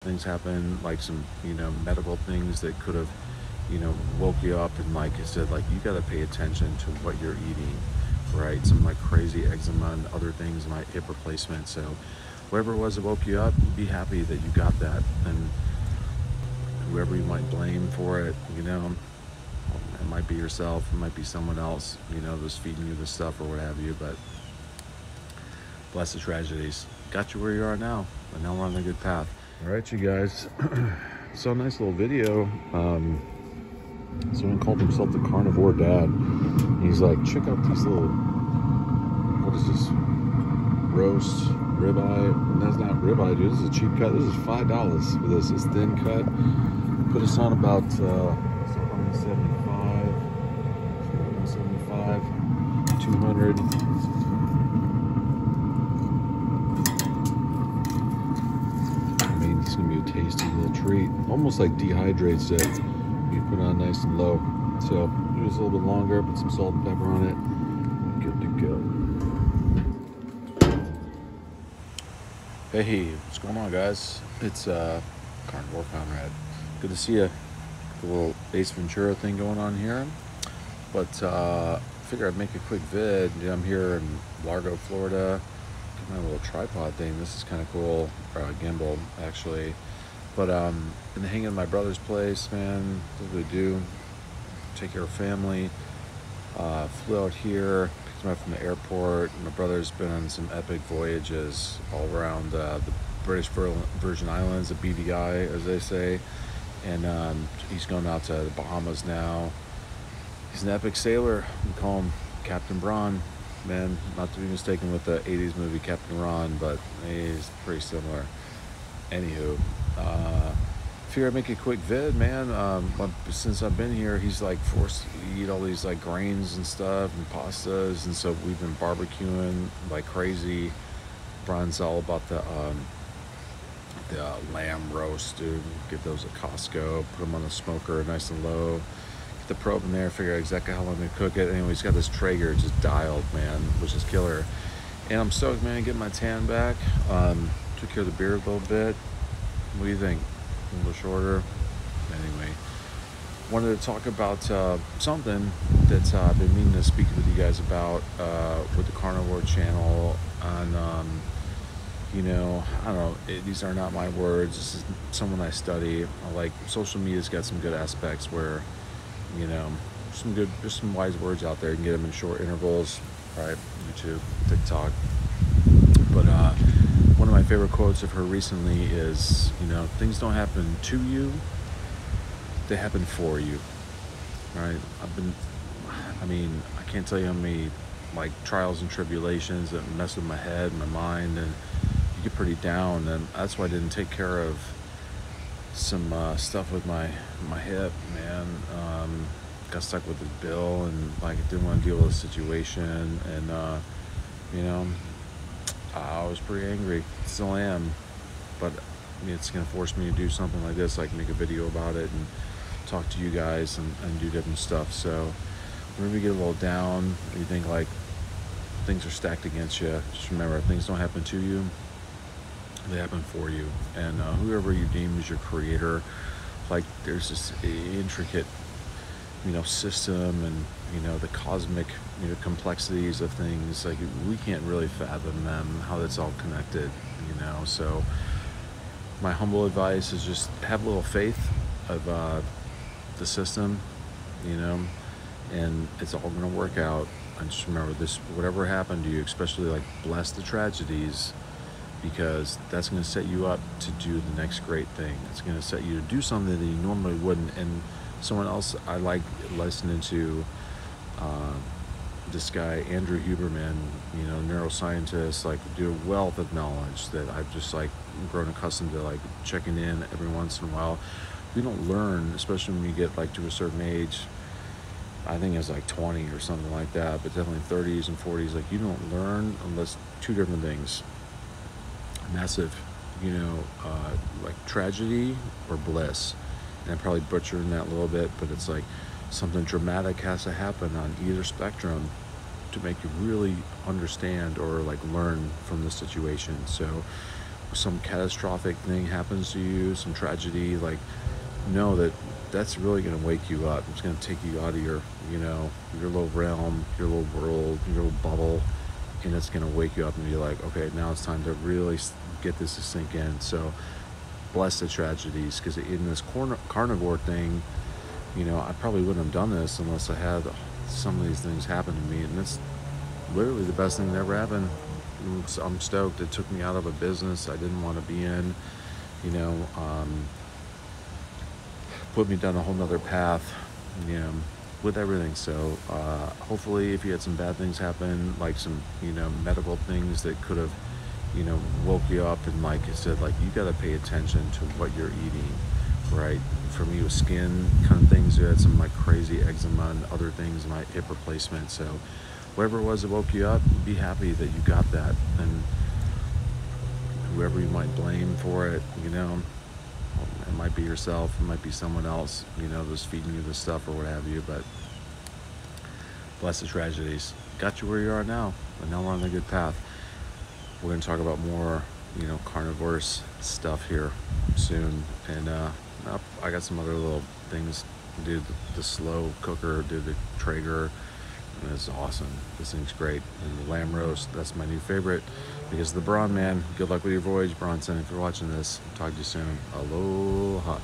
things happen, like some, medical things that could have, woke you up, and like I said, like you got to pay attention to what you're eating, right? Some like crazy eczema and other things, my hip replacement. So whatever it was that woke you up, be happy that you got that. And whoever you might blame for it, it might be yourself, it might be someone else, that's feeding you the stuff or what have you. But bless the tragedies. Got you where you are now, and now we're on a good path. All right, you guys. So nice little video. Someone called himself the Carnivore Dad. He's like, check out these little, what is this? Roast ribeye. And that's not ribeye, dude. This is a cheap cut. This is $5 for this. It's thin cut. Put us on about 175, 200. It's gonna be a tasty little treat. Almost like dehydrates it. You put it on nice and low. So do this a little bit longer, put some salt and pepper on it. Good to go. Hey, what's going on, guys? It's Carnivore Conrad. Good to see you. The little Ace Ventura thing going on here. But figure I'd make a quick vid. I'm here in Largo, Florida. My little tripod thing. This is kind of cool. Gimbal, actually. But been hanging at my brother's place, man. What do we do? Take care of family. Flew out here, picked him up from the airport. My brother's been on some epic voyages all around the British Virgin Islands, the BVI, as they say. And he's going out to the Bahamas now. He's an epic sailor. We call him Captain Braun. Man, not to be mistaken with the 80s movie Captain Ron, but he's pretty similar. Anywho, figure I'd make a quick vid, man. Since I've been here, he's like forced to eat all these like grains and stuff and pastas, and so we've been barbecuing like crazy. Brian's all about the lamb roast, dude. Get those at Costco, put them on the smoker nice and low. The probe in there, figure out exactly how long to cook it. Anyway, he's got this Traeger just dialed, man, which is killer. And I'm stoked, man, getting my tan back. Took care of the beard a little bit. What do you think? A little shorter. Anyway, wanted to talk about something that I've been meaning to speak with you guys about with the Carnivore channel. On, I don't know, these are not my words. This is someone I study. Like, social media's got some good aspects where, there's some wise words out there. You can get them in short intervals, right? YouTube, TikTok. But one of my favorite quotes of her recently is, things don't happen to you, they happen for you, right? I can't tell you how many like trials and tribulations that mess with my head, my mind, and you get pretty down. And that's why I didn't take care of some stuff with my hip, man. Got stuck with the bill, and like didn't want to deal with the situation, and I was pretty angry. Still am, but it's gonna force me to do something like this, like make a video about it and talk to you guys and do different stuff. So whenever you get a little down, you think like things are stacked against you, just remember, things don't happen to you, they happen for you. And whoever you deem as your creator, like there's this intricate system, and the cosmic complexities of things, like we can't really fathom them, how that's all connected. So my humble advice is just have a little faith of the system, and it's all going to work out. And just remember this, whatever happened to you, especially like bless the tragedies, because that's going to set you up to do the next great thing. It's going to set you to do something that you normally wouldn't. And someone else I like listening to, this guy Andrew Huberman, neuroscientist, like do a wealth of knowledge that I've just like grown accustomed to like checking in every once in a while. We don't learn, especially when you get like to a certain age. I think it's like 20 or something like that, but definitely 30s and 40s. Like you don't learn unless two different things. Massive, like tragedy or bliss. And I'm probably butchering that a little bit, but it's like something dramatic has to happen on either spectrum to make you really understand or like learn from the situation. So some catastrophic thing happens to you, some tragedy, like, know that that's really going to wake you up. It's going to take you out of your, your little realm, your little world, your little bubble, and it's going to wake you up and be like, okay, now it's time to really get this to sink in. So bless the tragedies, because in this carnivore thing, I probably wouldn't have done this unless I had some of these things happen to me, and it's literally the best thing that ever happened. I'm stoked. It took me out of a business I didn't want to be in, put me down a whole nother path, with everything. So hopefully if you had some bad things happen, like some, medical things that could have, woke you up, and like I said, like, you got to pay attention to what you're eating, right? For me, with skin kind of things, I had some like crazy eczema and other things, my hip replacement. So whatever it was that woke you up, be happy that you got that. And whoever you might blame for it, it might be yourself, it might be someone else, that's feeding you the stuff or what have you. But bless the tragedies. Got you where you are now, and now we're on a good path. We're going to talk about more, carnivorous stuff here soon. And I got some other little things. Do the slow cooker, do the Traeger. And it's awesome. This thing's great. And the lamb roast, that's my new favorite because of the brawn, man. Good luck with your voyage, Bronson. If you're watching this, talk to you soon. Aloha.